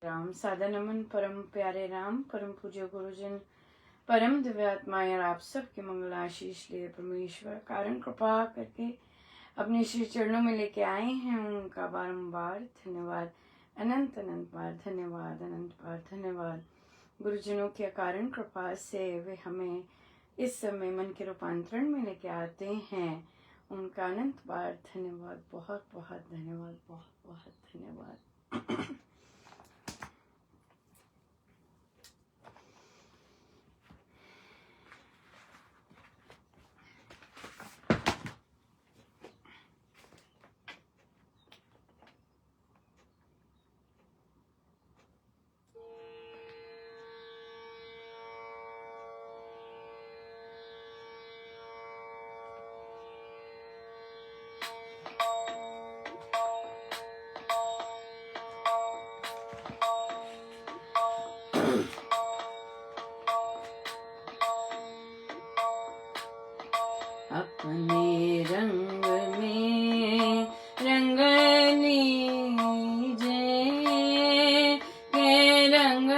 राम सादा नमन परम प्यारे राम परम पूज्य गुरुजन परम दिव्यात्माएं और आप सबके मंगल आशीष लिए परमेश्वर कारण कृपा करके अपने श्री चरणों में लेके आए हैं। उनका बारंबार धन्यवाद, अनंत अनंत बार धन्यवाद, अनंत बार धन्यवाद। गुरुजनों की अकारण कृपा से वे हमें इस समय मन के रूपांतरण में लेके आते हैं। उनका अनंत बार धन्यवाद, बहुत बहुत धन्यवाद, बहुत बहुत धन्यवाद। अपने रंग में रंग लीजिए के रंग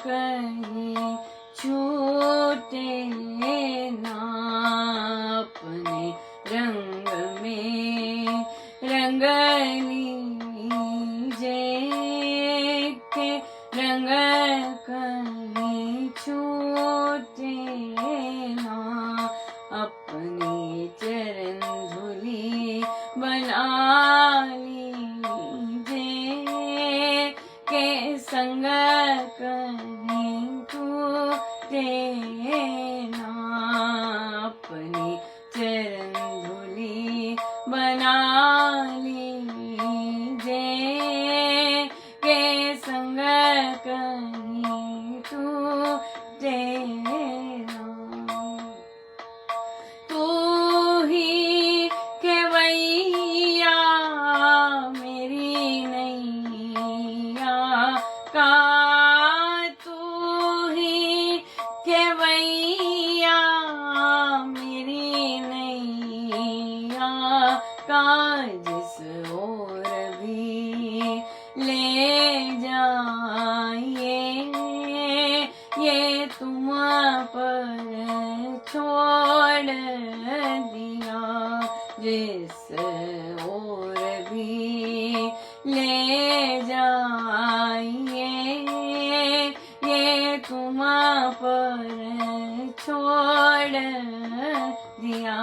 कहीं छूटे ना। अपने रंग में रंग लीजिए के रंग कहीं छूटे ना। अपनी चरण धूली बना लीजिए के संग कहीं टूटे ना। अपनी चरण धूली बना लीजिए के संग कहीं टूटे ना। मेरी नैया का तू ही खेवैया, मेरी नैया का जिस ओर भी ले जाइए ये तुम पर छोड़ दिया। जिस ओर भी ले जाइए ये तुम पर छोड़ दिया।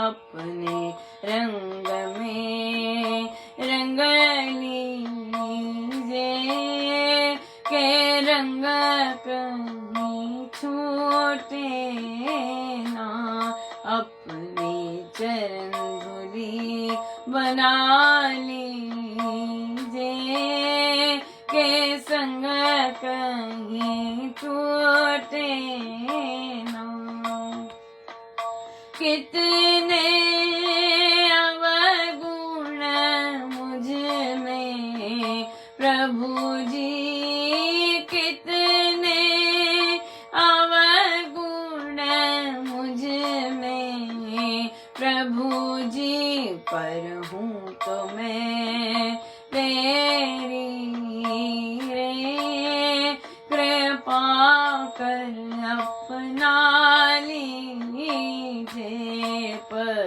अपने रंग में रंग लीजिए के रंग कहीं छूटे ना। अपने चरण धूली बना लीजिए के संग कहीं टूटे ना। कितने अवगुण मुझ में प्रभु जी, कितने अवगुण मुझ में प्रभु जी, पर हूँ तो मैं तेरी रे। कृपा कर अपना लीजिए, पर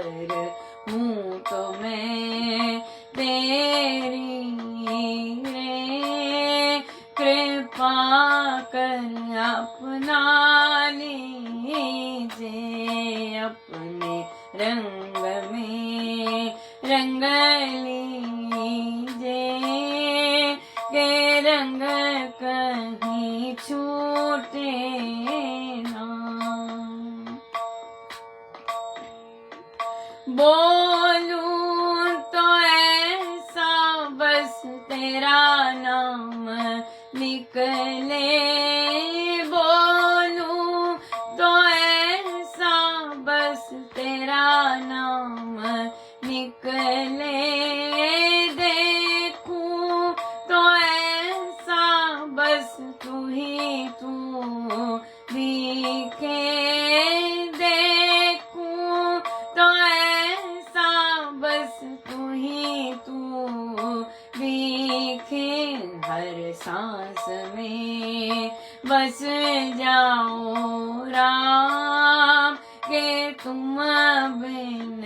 हूँ तो मैं तेरी रे। कृपा कर अपना लीजिए। अपने रंग में रंग लीजिए के रंग कहीं छूटे ना। बोलूं तो ऐसा बस तेरा नाम निकले, बोलूं तो ऐसा बस तेरा नाम निकले। देखूं तो ऐसा बस तू ही तू दिखे। देखूं तो ऐसा सांस में बस जाओ राम के तुम बिन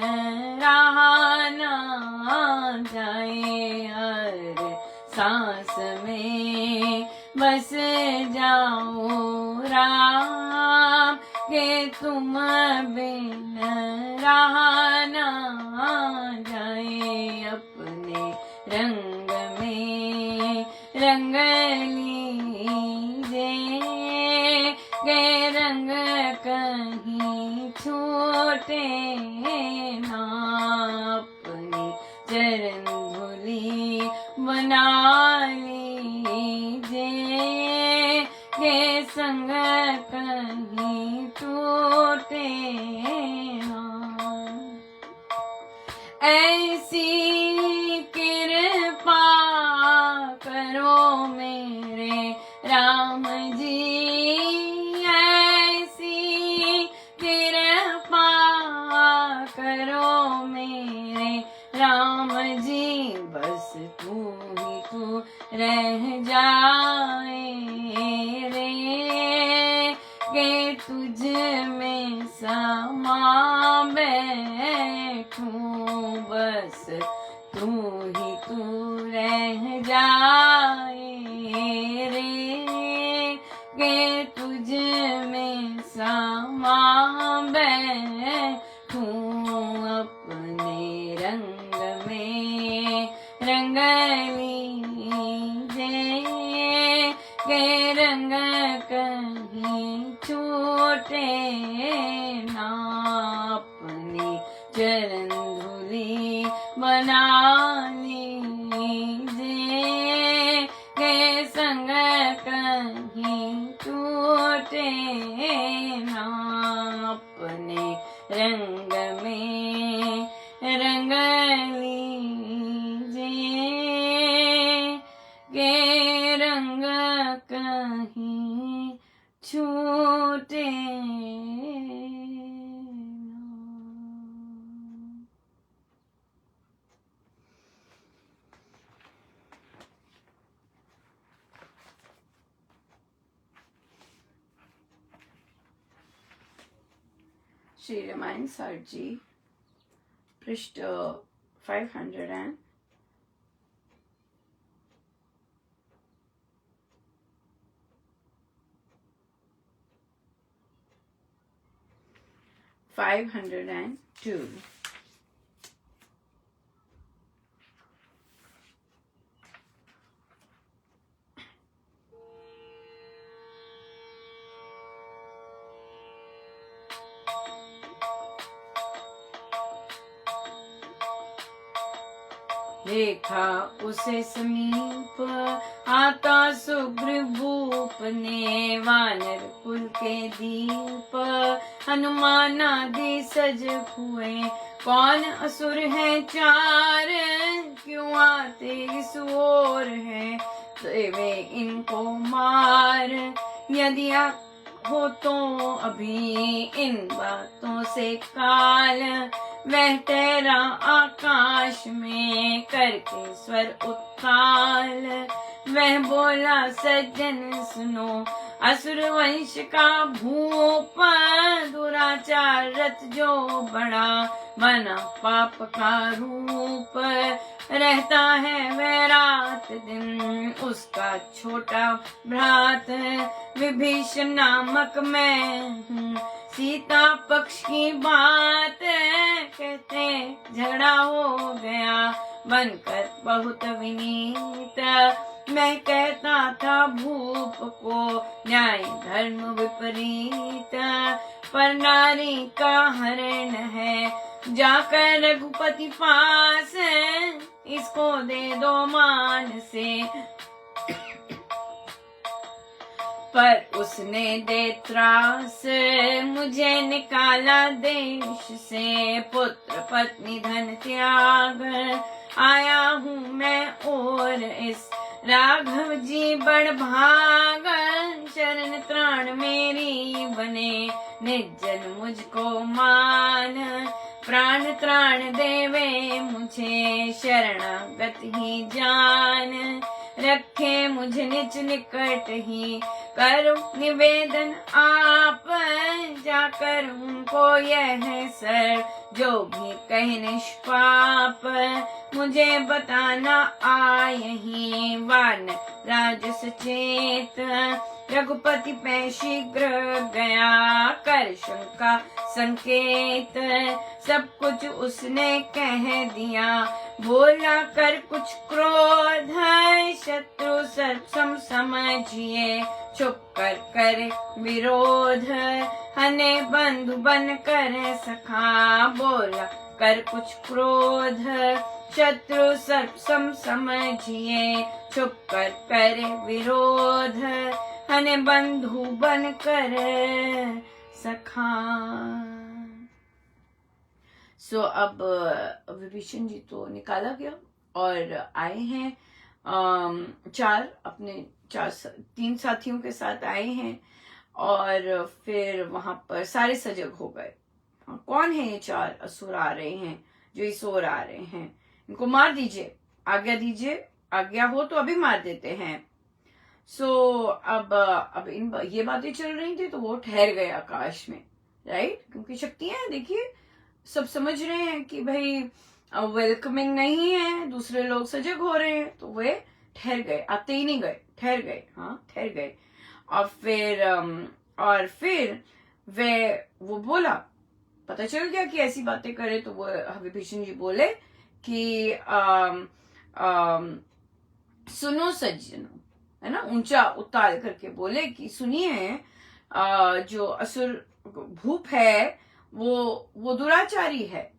रहा ना जाए। हर सांस में बस जाओ राम के तुम बिन रहा ना जाए। अपने रंग में रंग लीजिए के रंग कहीं छूटे ना। अपनी चरण धूली बना लीजिए के संग कहीं टूटे ना। ऐसी कृपा करो मेरे राम जी, ऐसी कृपा करो मेरे राम जी। बस तू ही तू रह जाए रे के तुझ में समा बैठूं। बस तू ही तू रह जाए रे के तुझ में समा बैठूं। अपने रंग में रंग लीजिए के रंग कहीं छूटे ना। अपनी चरण धूली बना लीजिए के संग कहीं टूटे ना। अपने रंग में रंग लीजिए के रंग कहीं छूटे ना। श्री रामायण सार जी, पृष्ठ 500 502। देखा उसे समीप आता सुग्रीव भूप ने, वानर कुल के दीप हनुमान आदि सज हुए। कौन असुर है चार, क्यों आते इस ओर है, वे इनको मार। यदि आप हो तो अभी इन बातों से काल, वह तेरा आकाश में करके स्वर उत्ताल। वह बोला सज्जन सुनो, असुर वंश का भूप, दुराचार रत जो बड़ा, बना पाप का रूप। रहता है वह रात दिन उसका छोटा भ्रात, विभीषण नामक मैं हूँ, सीता पक्ष की बात कहते झगड़ा हो गया, बनकर बहुत विनीत। मैं कहता था भूप को न्याय धर्म विपरीत, पर नारी का हरण है जाकर रघुपति पास, इसको दे दो मान से। पर उसने दे त्रास, मुझे निकाला देश से, पुत्र पत्नी धन त्याग, आया हूँ मैं और इस राघव जी बड़ भाग। शरण त्राण मेरी बने, निर्जन मुझको मान, प्राण त्राण देवे मुझे, शरणागत ही जान। रखे मुझे निज निकट ही। करो निवेदन आप जाकर उनको यह सर, जो भी कहे निष्पाप मुझे बताना आयहि। वान राज सचेत रघुपति पे शीघ्र गया, कर शंका संकेत सब कुछ उसने कह दिया। बोला कर कुछ क्रोध शत्रु सम समझिए, चुप कर विरोध हने बंधु बन कर सखा। बोला कर कुछ क्रोध शत्रु सम समझिए, चुप कर विरोध हने बंधु बन कर सखा। सो अब विभीषण जी तो निकाला गया और आए हैं तीन साथियों के साथ आए हैं और फिर वहां पर सारे सजग हो गए। कौन है ये 4 असुर आ रहे हैं जो इस ओर आ रहे हैं, इनको मार दीजिए, आज्ञा दीजिए, आज्ञा हो तो अभी मार देते हैं। सो अब ये बातें चल रही थी तो वो ठहर गए आकाश में, राइट, क्योंकि शक्तियां देखिए सब समझ रहे हैं कि भाई वेलकमिंग नहीं है, दूसरे लोग सजग हो रहे हैं, तो वे ठहर गए, आते ही नहीं गए, ठहर गए, हाँ ठहर गए। और फिर वो बोला, पता चल गया कि ऐसी बातें करे, तो वो विभीषण जी बोले कि सुनो सज्जनों, है ना, ऊंचा उताल करके बोले कि सुनिए, जो असुर भूप है वो दुराचारी है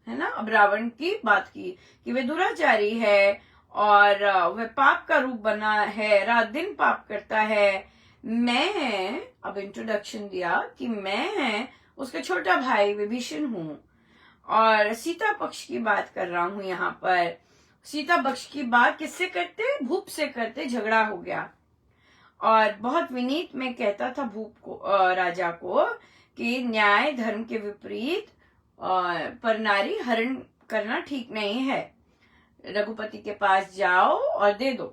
ना। अब रावण की बात की कि वे दुराचारी है और वह पाप का रूप बना है, रात दिन पाप करता है। मैं अब इंट्रोडक्शन दिया कि मैं उसका छोटा भाई विभीषण हूं और सीता पक्ष की बात कर रहा हूं। यहाँ पर सीता पक्ष की बात किससे करते, भूप से करते, झगड़ा हो गया और बहुत विनीत में कहता था भूप को, राजा को, कि न्याय धर्म के विपरीत पर नारी हरण करना ठीक नहीं है, रघुपति के पास जाओ और दे दो।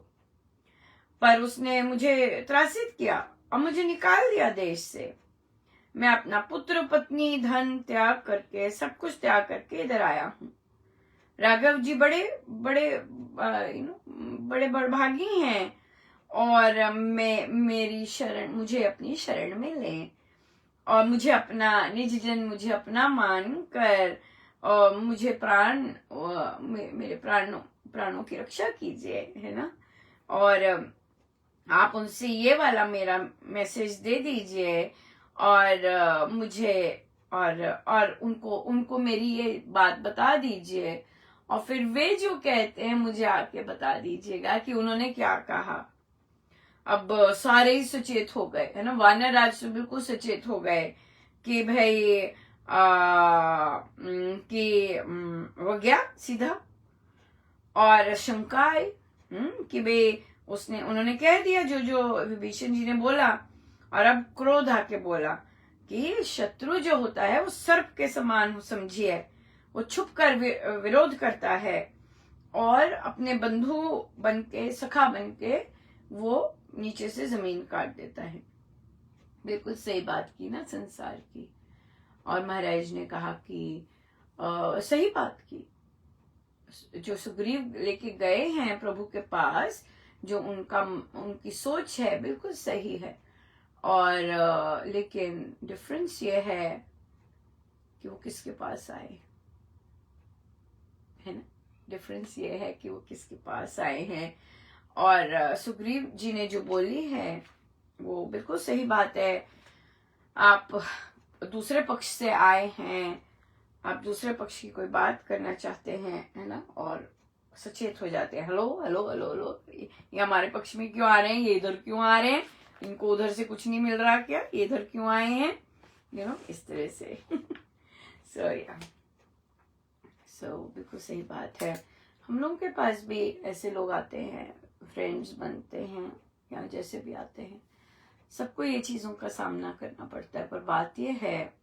पर उसने मुझे त्रासित किया और मुझे निकाल दिया देश से। मैं अपना पुत्र पत्नी धन त्याग करके, सब कुछ त्याग करके इधर आया हूँ। राघव जी बड़े बड़भागी हैं और मेरी शरण, मुझे अपनी शरण में लें और मुझे अपना निज जन, मुझे अपना मान कर और मुझे मेरे प्राणों की रक्षा कीजिए, है ना। और आप उनसे ये वाला मेरा मैसेज दे दीजिए और मुझे और उनको मेरी ये बात बता दीजिए और फिर वे जो कहते हैं मुझे आके बता दीजिएगा कि उन्होंने क्या कहा। अब सारे ही सचेत हो गए, है ना, वानर राज बिल्कुल सचेत हो गए कि भाई वो गया सीधा और शंका आई कि भाई उन्होंने कह दिया जो विभीषण जी ने बोला। और अब क्रोध आके बोला कि शत्रु जो होता है वो सर्प के समान समझिए, वो छुप कर विरोध करता है और अपने बंधु बनके, सखा बनके वो नीचे से जमीन काट देता है। बिल्कुल सही बात की ना संसार की। और महाराज ने कहा कि सही बात की, जो सुग्रीव लेके गए हैं प्रभु के पास, जो उनकी सोच है बिल्कुल सही है। और लेकिन डिफरेंस ये है कि वो किसके पास आए, है ना, डिफरेंस ये है कि वो किसके पास आए हैं। और सुग्रीव जी ने जो बोली है वो बिल्कुल सही बात है। आप दूसरे पक्ष से आए हैं, आप दूसरे पक्ष की कोई बात करना चाहते हैं, है ना, और सचेत हो जाते हैं, हेलो हेलो हेलो हेलो, ये हमारे पक्ष में क्यों आ रहे हैं, ये इधर क्यों आ रहे हैं, इनको उधर से कुछ नहीं मिल रहा क्या, ये इधर क्यों आए हैं, इस तरह से। सो बिल्कुल सही बात है। हम लोगों के पास भी ऐसे लोग आते हैं, फ्रेंड्स बनते हैं या जैसे भी आते हैं, सबको ये चीजों का सामना करना पड़ता है। पर बात ये है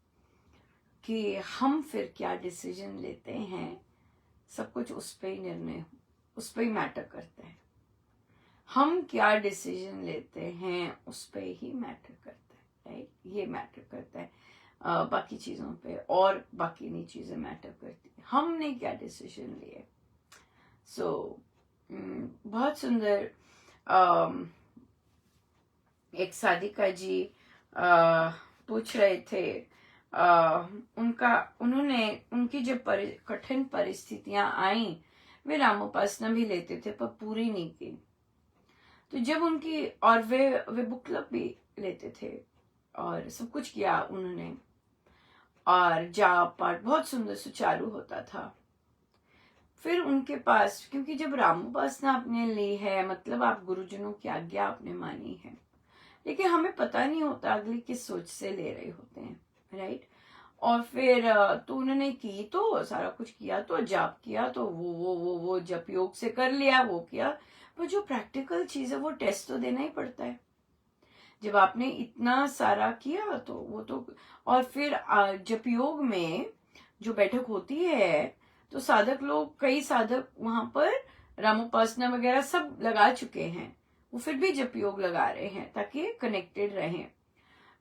कि हम फिर क्या डिसीजन लेते हैं, सब कुछ उस पे ही निर्णय, उस पे ही मैटर करता है। हम क्या डिसीजन लेते हैं उस पे ही मैटर करता है, राइट? ये मैटर करता है बाकी चीजों पे, और बाकी नहीं चीजें मैटर करती है, हमने क्या डिसीजन लिए। सो बहुत सुंदर एक साधिका जी पूछ रहे थे, उनकी जब कठिन परिस्थितियां आई, वे रामोपासना भी लेते थे पर पूरी नहीं की। तो जब उनकी, और वे बुक क्लब भी लेते थे और सब कुछ किया उन्होंने, और जाप पाठ बहुत सुंदर सुचारू होता था। फिर उनके पास, क्योंकि जब रामोपासना आपने ली है मतलब आप गुरुजनों की आज्ञा आपने मानी है, लेकिन हमें पता नहीं होता अगले किस सोच से ले रहे होते हैं, राइट? और फिर तो उन्होंने की, तो सारा कुछ किया, तो जाप किया, तो वो जप योग से कर लिया, वो किया, पर जो प्रैक्टिकल चीज है वो टेस्ट तो देना ही पड़ता है। जब आपने इतना सारा किया तो वो तो, और फिर जप योग में जो बैठक होती है तो साधक लोग, कई साधक वहां पर रामोपासना वगैरह सब लगा चुके हैं, वो फिर भी जप योग लगा रहे हैं ताकि कनेक्टेड रहें।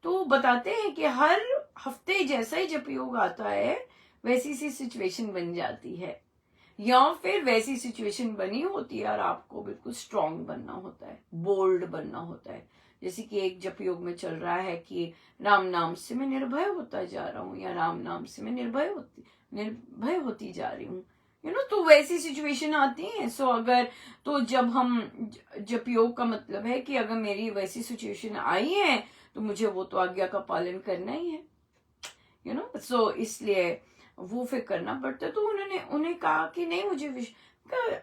तो बताते हैं कि हर हफ्ते जैसा ही जब योग आता है वैसी सी सिचुएशन बन जाती है, या फिर वैसी सिचुएशन बनी होती है और आपको बिल्कुल स्ट्रांग बनना होता है, बोल्ड बनना होता है। जैसे कि एक जप योग में चल रहा है कि राम नाम से मैं निर्भय होता जा रहा हूँ, या राम नाम से मैं निर्भय होती जा रही हूँ, तो वैसी सिचुएशन आती है। सो अगर, तो जब हम, जप योग का मतलब है कि अगर मेरी वैसी सिचुएशन आई है तो मुझे वो तो आज्ञा का पालन करना ही है, सो इसलिए वो फिर करना पड़ता है। तो उन्हें कहा कि नहीं, मुझे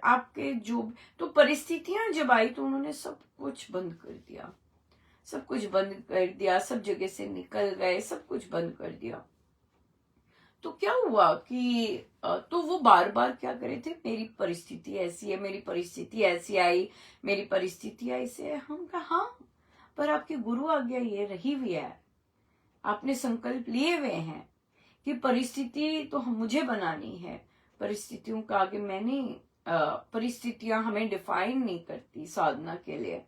आपके जो, तो परिस्थितियां जब आई तो उन्होंने सब कुछ बंद कर दिया, सब कुछ बंद कर दिया, सब जगह से निकल गए, सब कुछ बंद कर दिया। तो क्या हुआ कि तो वो बार बार क्या करे थे, मेरी परिस्थिति ऐसी है, मेरी परिस्थिति ऐसी आई, मेरी परिस्थिति ऐसी है। हम कहा हाँ, पर आपकी गुरु आज्ञा ये रही हुई है, आपने संकल्प लिए हुए हैं कि परिस्थिति तो मुझे बनानी है, परिस्थितियों का आगे मैंने, परिस्थितियां हमें डिफाइन नहीं करती साधना के लिए।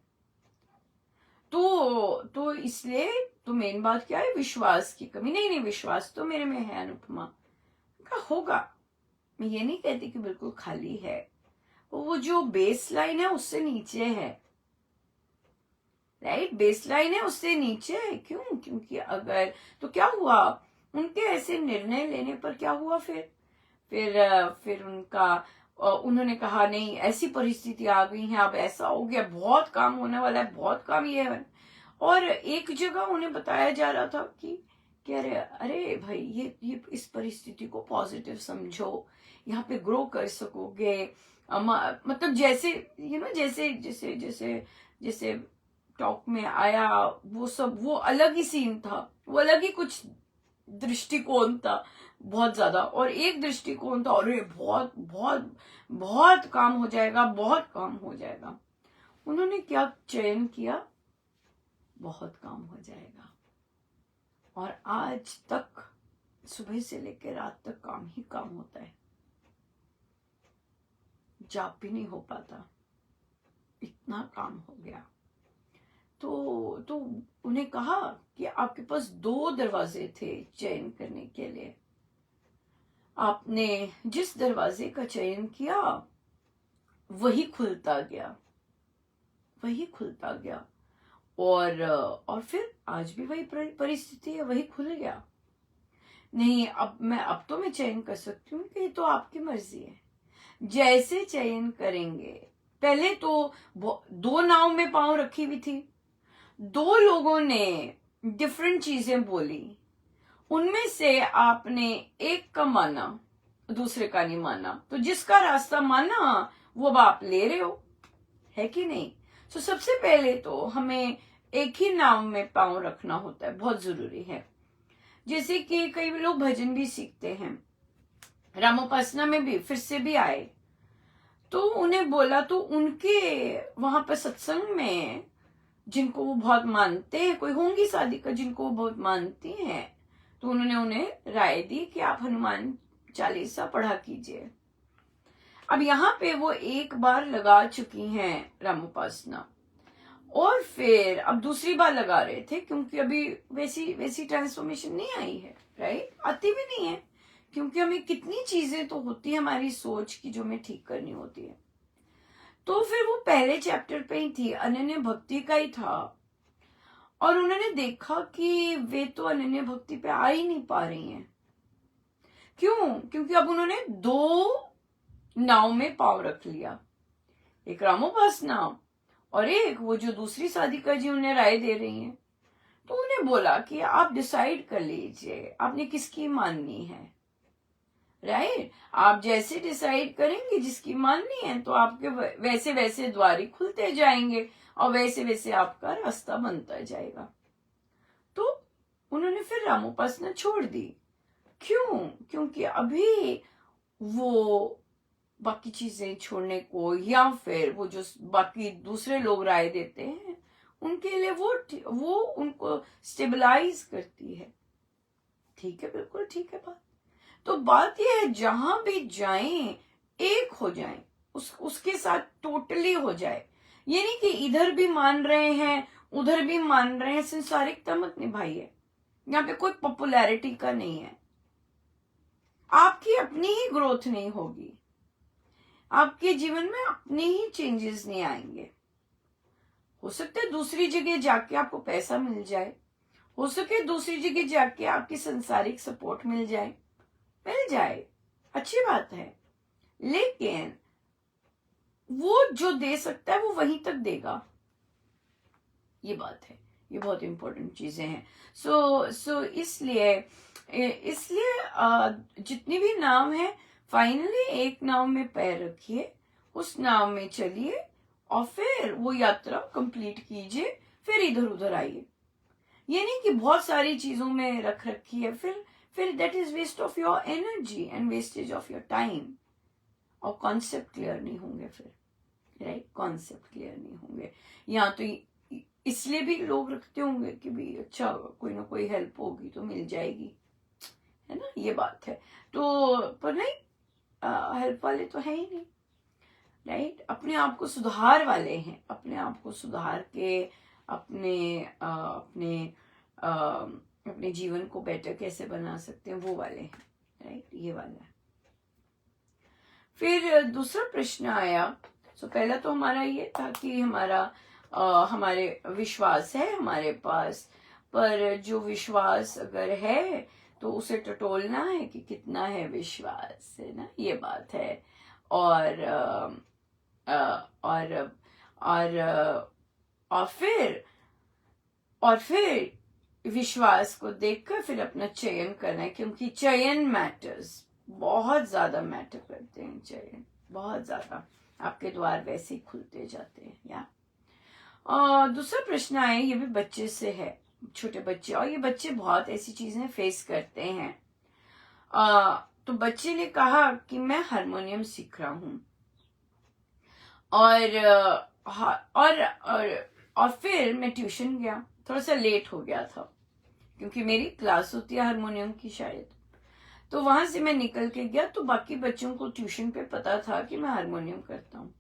तो इसलिए तो मेन बात क्या है, विश्वास की कमी। नहीं, विश्वास तो मेरे में है अनुपमा का, होगा, मैं ये नहीं कहती कि बिल्कुल खाली है, वो जो बेस लाइन है उससे नीचे है, राइट? बेस लाइन है उससे नीचे है। क्यों? क्योंकि अगर, तो क्या हुआ, उनके ऐसे निर्णय लेने पर क्या हुआ, फिर उन्होंने कहा नहीं, ऐसी परिस्थिति आ गई है, अब ऐसा हो गया, बहुत काम होने वाला है, बहुत काम ये है। और एक जगह उन्हें बताया जा रहा था कि अरे भाई, ये इस परिस्थिति को पॉजिटिव समझो, यहाँ पे ग्रो कर सकोगे। मतलब जैसे जैसे जैसे जैसे जैसे टॉक में आया, वो सब, वो अलग ही सीन था, वो अलग ही कुछ दृष्टिकोण था बहुत ज्यादा। और एक दृष्टिकोण था, अरे बहुत बहुत बहुत काम हो जाएगा, बहुत काम हो जाएगा। उन्होंने क्या चयन किया, बहुत काम हो जाएगा। और आज तक सुबह से लेकर रात तक काम ही काम होता है, जाप भी नहीं हो पाता, इतना काम हो गया। तो उन्हें कहा कि आपके पास 2 दरवाजे थे चयन करने के लिए, आपने जिस दरवाजे का चयन किया वही खुलता गया, वही खुलता गया। और फिर आज भी वही परिस्थिति है, वही खुल गया। नहीं, अब तो मैं चयन कर सकती हूँ कि ये तो आपकी मर्जी है, जैसे चयन करेंगे। पहले तो 2 नाव में पांव रखी हुई थी, 2 लोगों ने डिफरेंट चीजें बोली, उनमें से आपने एक का माना, दूसरे का नहीं माना, तो जिसका रास्ता माना वो अब आप ले रहे हो, है कि नहीं? तो सबसे पहले तो हमें एक ही नाव में पांव रखना होता है, बहुत जरूरी है। जैसे कि कई लोग भजन भी सीखते हैं, रामोपासना में भी फिर से भी आए, तो उन्हें बोला, तो उनके वहां पर सत्संग में जिनको वो बहुत मानते हैं, कोई होंगी साधिका जिनको वो बहुत मानती हैं, तो उन्होंने उन्हें राय दी कि आप हनुमान चालीसा पढ़ा कीजिए। अब यहाँ पे वो एक बार लगा चुकी हैं रामोपासना, और फिर अब दूसरी बार लगा रहे थे, क्योंकि अभी वैसी वैसी ट्रांसफॉर्मेशन नहीं आई है, राइट, आती भी नहीं है, क्योंकि हमें कितनी चीजें तो होती है हमारी सोच की जो हमें ठीक करनी होती है। तो फिर वो पहले चैप्टर पे ही थी, अनन्य भक्ति का ही था, और उन्होंने देखा कि वे तो अनन्य भक्ति पे आ ही नहीं पा रही हैं। क्यों? क्योंकि अब उन्होंने दो नाव में पाव रख लिया, एक रामोपासना और एक वो जो दूसरी साधिका जी उन्हें राय दे रही हैं। तो उन्हें बोला कि आप डिसाइड कर लीजिए आपने किसकी माननी है, राइट। आप जैसे डिसाइड करेंगे जिसकी माननी है तो आपके वैसे वैसे द्वार खुलते जाएंगे और वैसे वैसे आपका रास्ता बनता जाएगा। तो उन्होंने फिर रामोपासना छोड़ दी। क्यों? क्योंकि अभी वो बाकी चीजें छोड़ने को, या फिर वो जो बाकी दूसरे लोग राय देते हैं उनके लिए वो उनको स्टेबलाइज करती है। ठीक है, बिल्कुल ठीक है बात। तो बात यह है जहां भी जाएं एक हो जाएं, उसके साथ टोटली हो जाए। ये नहीं कि इधर भी मान रहे हैं उधर भी मान रहे हैं, संसारिकता मत निभाइए। यहाँ पे कोई पॉपुलैरिटी का नहीं है, आपकी अपनी ही ग्रोथ नहीं होगी, आपके जीवन में अपने ही चेंजेस नहीं आएंगे। हो सकता है दूसरी जगह जाके आपको पैसा मिल जाए, हो सके दूसरी जगह जाके आपकी संसारिक सपोर्ट मिल जाए, अच्छी बात है, लेकिन वो जो दे सकता है वो वहीं तक देगा। ये बात है, ये बहुत इंपॉर्टेंट चीजें हैं। सो इसलिए जितनी भी नाव है, फाइनली एक नाव में पैर रखिए, उस नाव में चलिए और फिर वो यात्रा कंप्लीट कीजिए, फिर इधर उधर आइए। ये नहीं कि बहुत सारी चीजों में रख रखी है, फिर that is waste of your energy and wastage of your time, और कॉन्सेप्ट क्लियर नहीं होंगे फिर, राइट, कॉन्सेप्ट क्लियर नहीं होंगे। यहाँ तो इसलिए भी लोग रखते होंगे कि भी अच्छा कोई ना कोई हेल्प होगी तो मिल जाएगी, है ना, ये बात है। तो पर नहीं, हेल्प वाले तो है ही नहीं, राइट। अपने आप को सुधार वाले हैं, अपने आप को सुधार के अपने जीवन को बेटर कैसे बना सकते हैं वो वाले हैं, राइट, ये वाला है। फिर दूसरा प्रश्न आया। पहला तो हमारा ये था कि हमारे विश्वास है हमारे पास, पर जो विश्वास अगर है तो उसे टटोलना है कि कितना है विश्वास, है ना, ये बात है। और फिर विश्वास को देखकर फिर अपना चयन करना है, क्योंकि चयन मैटर्स, बहुत ज्यादा मैटर करते हैं चयन, बहुत ज्यादा। आपके द्वार वैसे ही खुलते जाते हैं। या दूसरा प्रश्न आया, ये भी बच्चे से है, छोटे बच्चे, और ये बच्चे बहुत ऐसी चीजें फेस करते हैं। तो बच्चे ने कहा कि मैं हारमोनियम सीख रहा हूं, और फिर मैं ट्यूशन गया, थोड़ा सा लेट हो गया था क्योंकि मेरी क्लास होती है हारमोनियम की शायद, तो वहां से मैं निकल के गया। तो बाकी बच्चों को ट्यूशन पे पता था कि मैं हारमोनियम करता हूँ,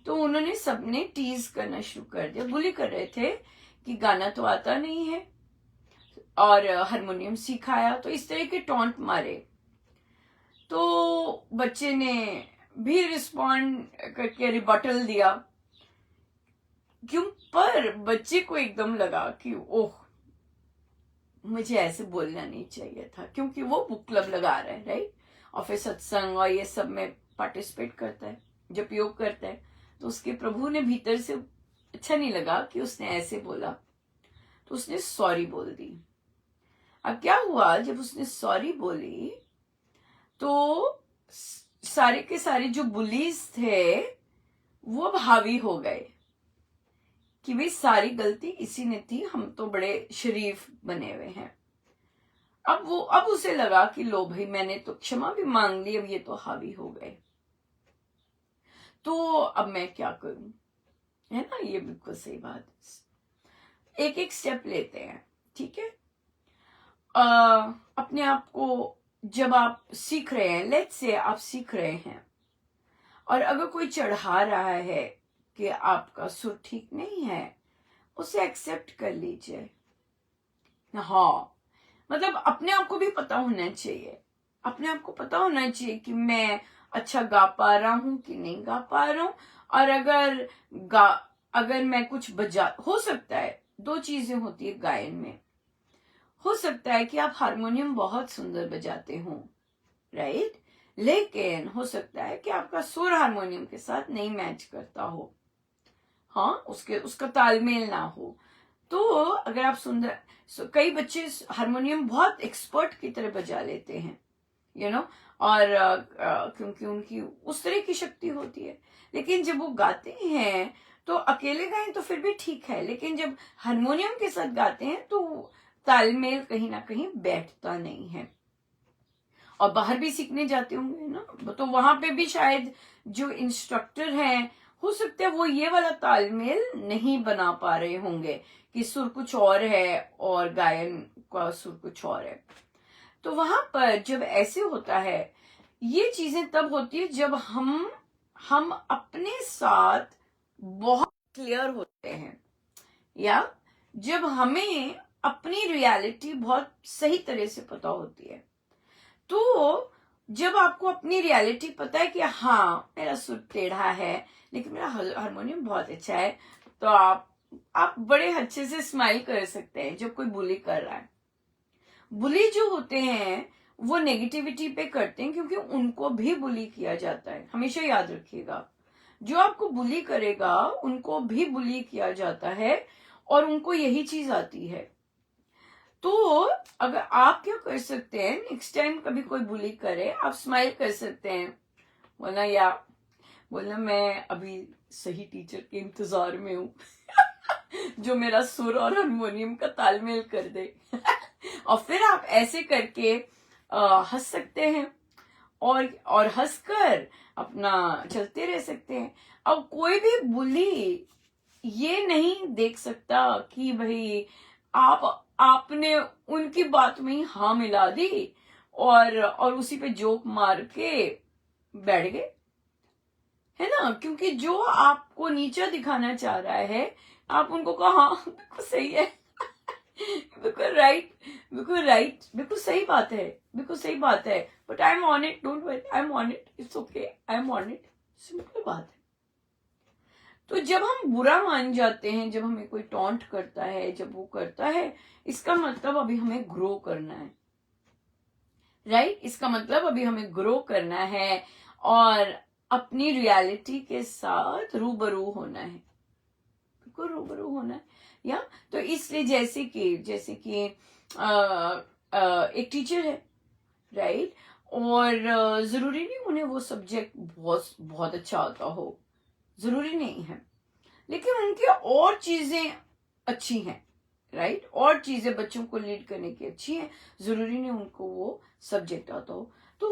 तो उन्होंने सबने टीज करना शुरू कर दिया, बुली कर रहे थे कि गाना तो आता नहीं है और हारमोनियम सिखाया, तो इस तरह के टॉन्ट मारे। तो बच्चे ने भी रिस्पॉन्ड करके रिबटल दिया, क्यों, पर बच्चे को एकदम लगा कि ओह मुझे ऐसे बोलना नहीं चाहिए था, क्योंकि वो बुक क्लब लगा रहा है, राइट, और फिर सत्संग और ये सब में पार्टिसिपेट करता है, जब योग करता है, तो उसके प्रभु ने भीतर से अच्छा नहीं लगा कि उसने ऐसे बोला, तो उसने सॉरी बोल दी। अब क्या हुआ, जब उसने सॉरी बोली तो सारे के सारे जो बुलीज थे वो अब हावी हो गए कि भाई सारी गलती इसी ने थी, हम तो बड़े शरीफ बने हुए हैं। अब उसे लगा कि लो भाई मैंने तो क्षमा भी मांग ली, अब ये तो हावी हो गए, तो अब मैं क्या करूं, है ना, ये बिल्कुल सही बात है। एक एक स्टेप लेते हैं, ठीक है। अपने आप को जब आप सीख रहे हैं, लेट्स से आप सीख रहे हैं और अगर कोई चढ़ा रहा है कि आपका सुर ठीक नहीं है, उसे एक्सेप्ट कर लीजिए। हाँ, मतलब अपने आप को भी पता होना चाहिए, अपने आप को पता होना चाहिए कि मैं अच्छा गा पा रहा हूं कि नहीं गा पा रहा हूं। और अगर मैं कुछ हो सकता है, दो चीजें होती है गायन में। हो सकता है कि आप हारमोनियम बहुत सुंदर बजाते हो, राइट, लेकिन हो सकता है कि आपका सुर हारमोनियम के साथ नहीं मैच करता हो, हाँ, उसका तालमेल ना हो। तो अगर आप कई बच्चे हारमोनियम बहुत एक्सपर्ट की तरह बजा लेते हैं, और क्योंकि उनकी उस तरह की शक्ति होती है, लेकिन जब वो गाते हैं तो अकेले गाएं तो फिर भी ठीक है, लेकिन जब हारमोनियम के साथ गाते हैं तो तालमेल कहीं ना कहीं बैठता नहीं है। और बाहर भी सीखने जाते होंगे ना, तो वहां पे भी शायद जो इंस्ट्रक्टर हैं, हो सकता है वो ये वाला तालमेल नहीं बना पा रहे होंगे कि सुर कुछ और है और गायन का सुर कुछ और है। तो वहां पर जब ऐसे होता है, ये चीजें तब होती है जब हम अपने साथ बहुत क्लियर होते हैं, या जब हमें अपनी रियलिटी बहुत सही तरह से पता होती है। तो जब आपको अपनी रियलिटी पता है कि हाँ, मेरा सुर टेढ़ा है लेकिन मेरा हारमोनियम बहुत अच्छा है, तो आप बड़े अच्छे से स्माइल कर सकते हैं जब कोई बुली कर रहा है। बुली जो होते हैं वो नेगेटिविटी पे करते हैं, क्योंकि उनको भी बुली किया जाता है, हमेशा याद रखिएगा। जो आपको बुली करेगा उनको भी बुली किया जाता है और उनको यही चीज आती है। तो अगर आप क्या कर सकते हैं, नेक्स्ट टाइम कभी कोई बुली करे, आप स्माइल कर सकते हैं, बोलना मैं अभी सही टीचर के इंतजार में हूं जो मेरा सुर और हारमोनियम का तालमेल कर दे और फिर आप ऐसे करके हंस सकते हैं और हंसकर अपना चलते रह सकते हैं। अब कोई भी बुली ये नहीं देख सकता कि भाई आपने उनकी बात में ही हाँ मिला दी और उसी पे जोक मार के बैठ गए, है ना, क्योंकि जो आपको नीचा दिखाना चाह रहा है, आप उनको कहा हाँ बिल्कुल सही है बिल्कुल राइट, बिल्कुल राइट, बिल्कुल सही बात है, बिल्कुल सही बात है, but I am on it, don't worry, I am on it, it's okay, I am on it, simple बात है। तो जब हम बुरा मान जाते हैं, जब हमें कोई टॉन्ट करता है, जब वो करता है, इसका मतलब अभी हमें ग्रो करना है, राइट, इसका मतलब अभी हमें ग्रो करना है और अपनी रियलिटी के साथ रूबरू होना है, बिल्कुल रूबरू होना है। या तो इसलिए जैसे कि एक टीचर है, राइट, और जरूरी नहीं उन्हें वो सब्जेक्ट बहुत अच्छा आता हो, जरूरी नहीं है, लेकिन उनकी और चीजें अच्छी हैं, राइट, और चीजें बच्चों को लीड करने की अच्छी हैं, जरूरी नहीं उनको वो सब्जेक्ट आता हो। तो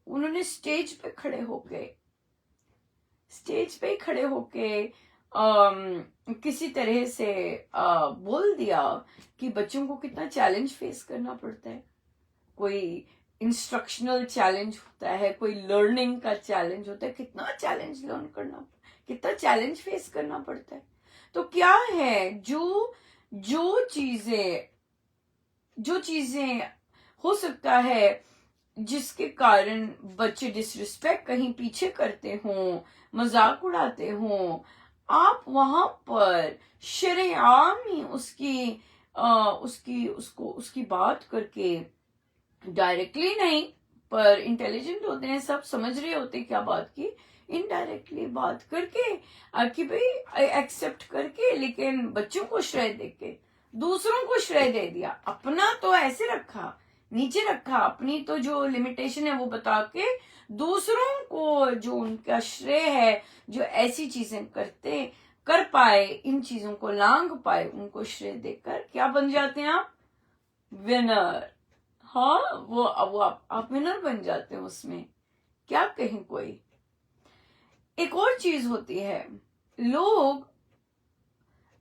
उन्होंने स्टेज पे खड़े होके किसी तरह से बोल दिया कि बच्चों को कितना चैलेंज फेस करना पड़ता है। कोई इंस्ट्रक्शनल चैलेंज होता है, कोई लर्निंग का चैलेंज होता है, कितना चैलेंज लर्न करना, कितना चैलेंज फेस करना पड़ता है। तो क्या है जो चीजें हो सकता है जिसके कारण बच्चे डिसरिस्पेक्ट कहीं पीछे करते हों, मजाक उड़ाते हों, आप वहां पर शरेआम ही उसकी बात करके, डायरेक्टली नहीं, पर इंटेलिजेंट होते हैं सब, समझ रहे होते हैं क्या बात की, इनडायरेक्टली बात करके कि भाई एक्सेप्ट करके, लेकिन बच्चों को श्रेय देके दूसरों को श्रेय दे दिया, अपना तो ऐसे रखा, नीचे रखा, अपनी तो जो लिमिटेशन है वो बता के दूसरों को जो उनका श्रेय है, जो ऐसी चीजें कर पाए, इन चीजों को लांघ पाए, उनको श्रेय देकर क्या बन जाते हैं आप, विनर। हाँ, वो आप विनर बन जाते हैं, उसमें क्या कहें। कोई एक और चीज होती है, लोग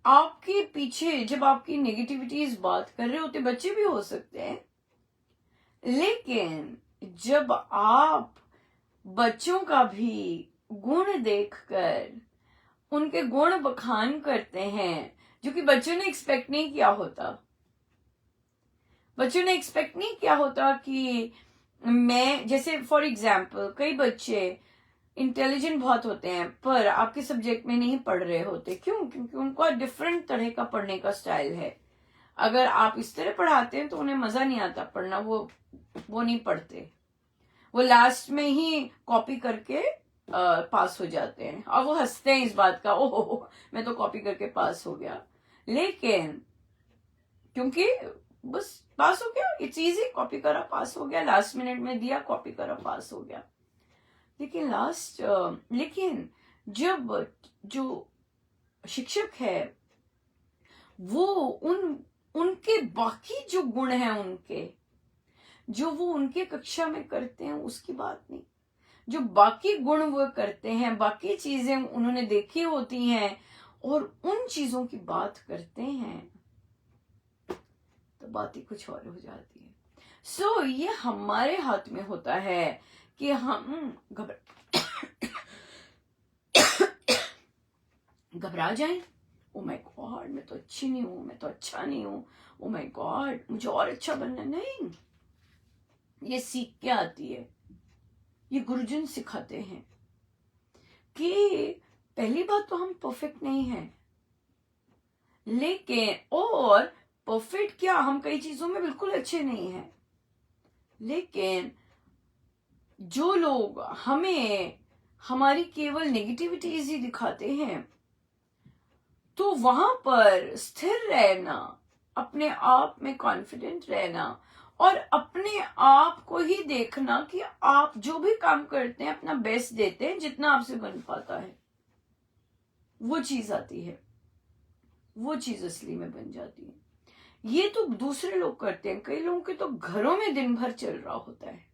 आपके पीछे जब आपकी नेगेटिविटीज बात कर रहे होते, बच्चे भी हो सकते हैं, लेकिन जब आप बच्चों का भी गुण देखकर उनके गुण बखान करते हैं, जो कि बच्चों ने एक्सपेक्ट नहीं किया होता। बच्चों ने एक्सपेक्ट नहीं किया होता कि मैं, जैसे फॉर एग्जाम्पल कई बच्चे इंटेलिजेंट बहुत होते हैं पर आपके सब्जेक्ट में नहीं पढ़ रहे होते। क्यों? क्योंकि उनका डिफरेंट तरह का पढ़ने का स्टाइल है। अगर आप इस तरह पढ़ाते हैं तो उन्हें मजा नहीं आता पढ़ना, वो नहीं पढ़ते, वो लास्ट में ही कॉपी करके पास हो जाते हैं और वो हंसते हैं इस बात का, ओह मैं तो कॉपी करके पास हो गया। लेकिन क्योंकि बस पास हो गया, इट्स इजी, कॉपी करा पास हो गया, लास्ट मिनट में दिया कॉपी करा पास हो गया। लेकिन जब जो शिक्षक है वो उनके बाकी जो गुण हैं, उनके जो वो उनके कक्षा में करते हैं उसकी बात नहीं, जो बाकी गुण वो करते हैं, बाकी चीजें उन्होंने देखी होती हैं और उन चीजों की बात करते हैं, तो बात ही कुछ और हो जाती है। सो ये हमारे हाथ में होता है कि हम घबरा जाएं। ओ माय गॉड, मैं तो अच्छी नहीं हूं, मैं तो अच्छा नहीं हूं, ओ माय गॉड मुझे और अच्छा बनना। नहीं, ये सीख के आती है, ये गुरुजन सिखाते हैं कि पहली बात तो हम परफेक्ट नहीं हैं, लेकिन और परफेक्ट क्या, हम कई चीजों में बिल्कुल अच्छे नहीं हैं, लेकिन जो लोग हमें हमारी केवल नेगेटिविटीज ही दिखाते हैं, तो वहां पर स्थिर रहना, अपने आप में कॉन्फिडेंट रहना और अपने आप को ही देखना कि आप जो भी काम करते हैं अपना बेस्ट देते हैं जितना आपसे बन पाता है, वो चीज आती है, वो चीज असली में बन जाती है। ये तो दूसरे लोग करते हैं, कई लोगों के तो घरों में दिन भर चल रहा होता है।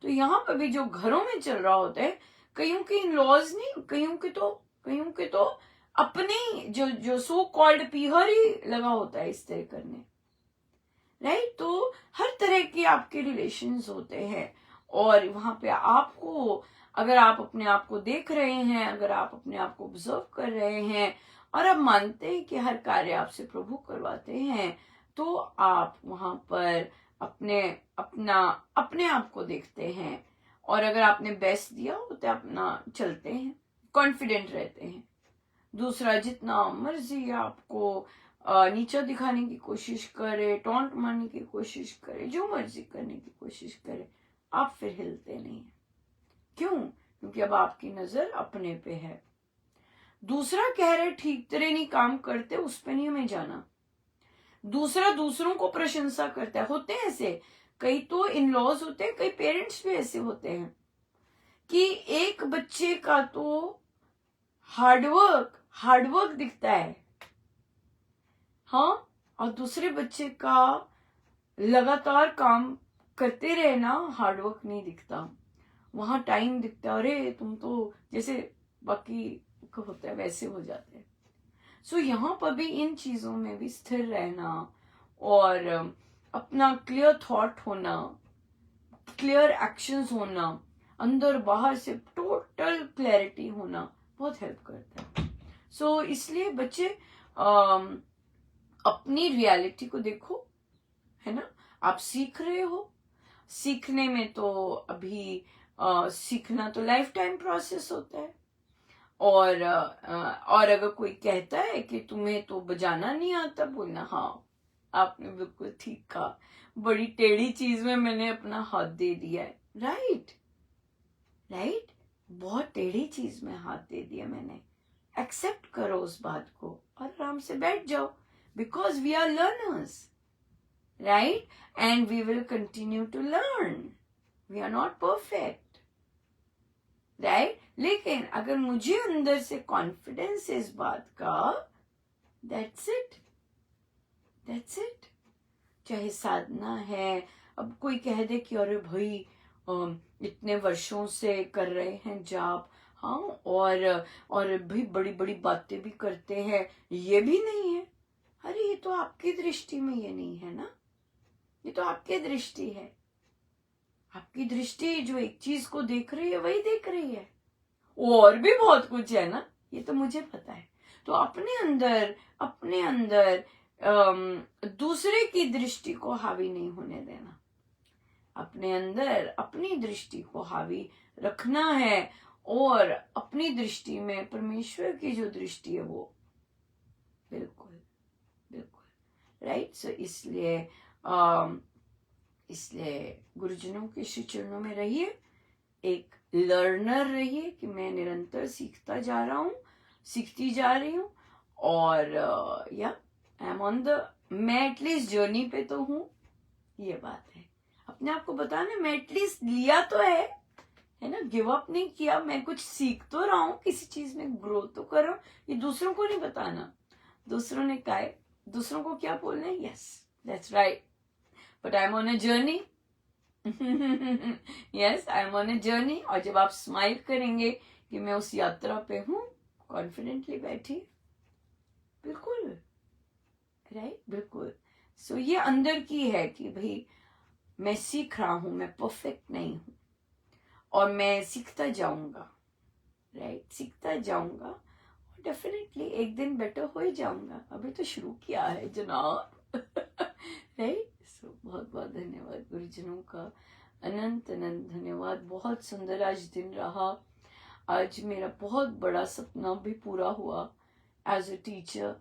तो यहां पर भी जो घरों में चल रहा होता है, कईयों के इन लॉज नहीं, कईयों के तो अपने जो सो कॉल्ड पीहर ही लगा होता है इस तरह करने, राइट। तो हर तरह के आपके रिलेशंस होते हैं और वहां पे आपको, अगर आप अपने आप को देख रहे हैं, अगर आप अपने आप को ऑब्जर्व कर रहे हैं और आप मानते हैं कि हर कार्य आपसे प्रभु करवाते हैं, तो आप वहां पर अपने आप को देखते हैं और अगर आपने बेस्ट दिया हो तो अपना चलते हैं, कॉन्फिडेंट रहते हैं। दूसरा, जितना मर्जी आपको नीचा दिखाने की कोशिश करे, टॉन्ट मारने की कोशिश करे, जो मर्जी करने की कोशिश करे, आप फिर हिलते नहीं है। क्यों? क्योंकि अब आपकी नजर अपने पे है। दूसरा कह रहे ठीक तरह नहीं काम करते, उस पे नहीं हमें जाना। दूसरा दूसरों को प्रशंसा करता है, होते हैं ऐसे, कई तो इन लॉज होते हैं, कई पेरेंट्स भी ऐसे होते हैं कि एक बच्चे का तो हार्डवर्क दिखता है, हाँ, और दूसरे बच्चे का लगातार काम करते रहना हार्डवर्क नहीं दिखता, वहां टाइम दिखता है, अरे तुम तो जैसे बाकी को होता है वैसे हो जाते हैं। सो यहाँ पर भी इन चीजों में भी स्थिर रहना और अपना क्लियर थॉट होना, क्लियर एक्शंस होना, अंदर बाहर से टोटल क्लैरिटी होना बहुत हेल्प करता है। सो इसलिए बच्चे अपनी रियलिटी को देखो, है ना। आप सीख रहे हो, सीखने में तो अभी सीखना तो लाइफ टाइम प्रोसेस होता है और अगर कोई कहता है कि तुम्हें तो बजाना नहीं आता, बोलना हाँ आपने बिल्कुल ठीक कहा, बड़ी टेढ़ी चीज में मैंने अपना हाथ दे दिया है, राइट, बहुत टेढ़ी चीज में हाथ दे दिया मैंने, एक्सेप्ट करो उस बात को और आराम से बैठ जाओ, because we are learners, right, and we will continue to learn, we are not perfect, right. लेकिन अगर मुझे अंदर से कॉन्फिडेंस है इस बात का, दैट्स इट, चाहे साधना है, अब कोई कह दे कि अरे भाई इतने वर्षों से कर रहे हैं जाप, हाँ, और भी बड़ी बड़ी बातें भी करते हैं, ये भी नहीं है, अरे ये तो आपकी दृष्टि में ये नहीं है ना, ये तो आपकी दृष्टि है, आपकी दृष्टि जो एक चीज को देख रही है वही देख रही है, और भी बहुत कुछ है ना, ये तो मुझे पता है। तो अपने अंदर दूसरे की दृष्टि को हावी नहीं होने देना, अपने अंदर अपनी दृष्टि को हावी रखना है, और अपनी दृष्टि में परमेश्वर की जो दृष्टि है वो बिल्कुल बिल्कुल राइट। सो इसलिए गुरुजनों के श्री चरणों में रहिए, एक लर्नर रहिए कि मैं निरंतर सीखता जा रहा हूँ, सीखती जा रही हूँ, और या आई एम ऑन द, मैं एटलीस्ट जर्नी पे तो हूँ, ये बात है। अपने आप को बताना मैं एटलीस्ट लिया तो है ना, गिव अप नहीं किया, मैं कुछ सीख तो रहा हूँ, किसी चीज में ग्रो तो कर रहा हूँ। ये दूसरों को नहीं बताना, दूसरों ने कहा है, दूसरों को क्या बोलना है, yes that's right, but I am on a journey. Yes I am on a journey. और जब आप स्माइल करेंगे कि मैं उस यात्रा पे हूँ, कॉन्फिडेंटली बैठिए, बिल्कुल राइट, बिल्कुल। सो ये अंदर की है कि भाई मैं सीख रहा हूं, मैं परफेक्ट नहीं हूं, और मैं सीखता जाऊंगा, राइट, सीखता जाऊंगा, और डेफिनेटली एक दिन बेटर हो ही जाऊंगा, अभी तो शुरू किया है जनाब। राइट। सो बहुत बहुत धन्यवाद गुरुजनों का, अनंत अनंत धन्यवाद। बहुत सुंदर आज दिन रहा, आज मेरा बहुत बड़ा सपना भी पूरा हुआ एज अ टीचर।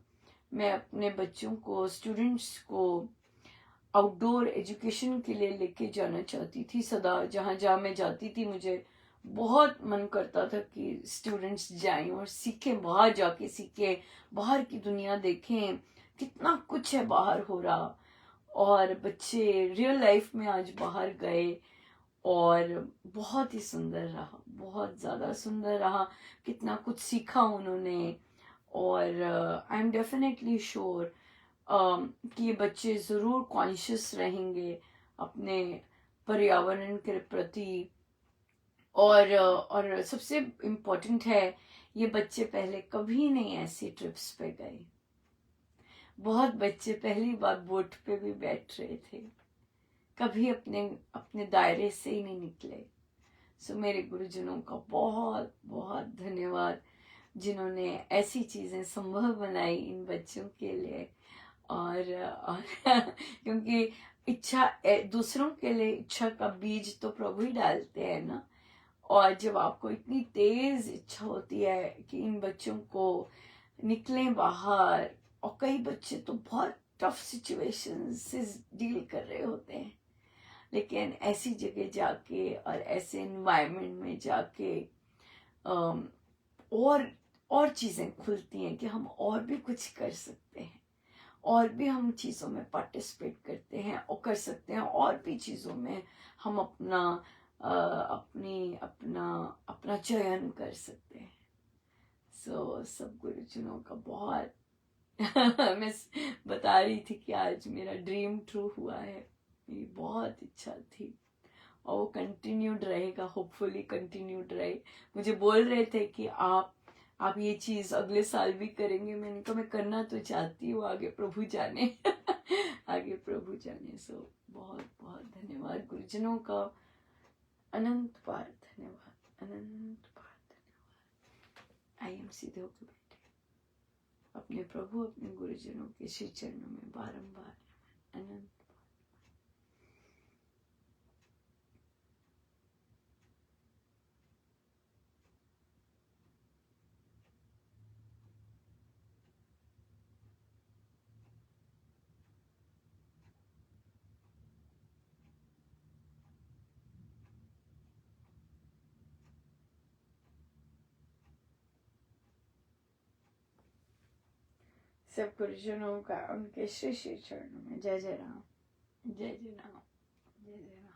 मैं अपने बच्चों को, स्टूडेंट्स को आउटडोर एजुकेशन के लिए लेके जाना चाहती थी। सदा जहां जहां मैं जाती थी मुझे बहुत मन करता था कि स्टूडेंट्स जाएं और सीखें, बाहर जाके सीखें, बाहर की दुनिया देखें, कितना कुछ है बाहर हो रहा। और बच्चे रियल लाइफ में आज बाहर गए, और बहुत ही सुंदर रहा, बहुत ज़्यादा सुंदर रहा, कितना कुछ सीखा उन्होंने। और आई एम डेफिनेटली श्योर कि ये बच्चे ज़रूर कॉन्शियस रहेंगे अपने पर्यावरण के प्रति। और सबसे इम्पोर्टेंट है, ये बच्चे पहले कभी नहीं ऐसी ट्रिप्स पे गए। बहुत बच्चे पहली बार बोट पे भी बैठ रहे थे, कभी अपने अपने दायरे से ही नहीं निकले। सो मेरे गुरुजनों का बहुत बहुत धन्यवाद, जिन्होंने ऐसी चीज़ें संभव बनाई इन बच्चों के लिए। और क्योंकि इच्छा, दूसरों के लिए इच्छा का बीज तो प्रभु ही डालते हैं ना। और जब आपको इतनी तेज इच्छा होती है कि इन बच्चों को निकलें बाहर, और कई बच्चे तो बहुत टफ सिचुएशन से डील कर रहे होते हैं, लेकिन ऐसी जगह जाके और ऐसे एनवायरनमेंट में जाके और चीज़ें खुलती हैं कि हम और भी कुछ कर सकते हैं, और भी हम चीज़ों में पार्टिसिपेट करते हैं और कर सकते हैं, और भी चीज़ों में हम अपना चयन कर सकते हैं। सो सब गुरुजनों का बहुत मैं बता रही थी कि आज मेरा ड्रीम ट्रू हुआ है, मेरी बहुत इच्छा थी, और वो कंटिन्यूड रहेगा, होपफुली कंटिन्यूड रहे। मुझे बोल रहे थे कि आप ये चीज अगले साल भी करेंगे, मैंने कहा मैं करना तो चाहती हूँ, आगे प्रभु जाने। आगे प्रभु जाने। सो बहुत बहुत धन्यवाद गुरुजनों का, अनंत बार धन्यवाद, अनंत बार धन्यवाद। आई एम सीधे होकर बैठे, अपने प्रभु अपने गुरुजनों के श्री चरणों में बारंबार अनंत। सब गुरुजनों का उनके श्री श्री चरणों में जय जय राम, जय जय राम, जय जय राम।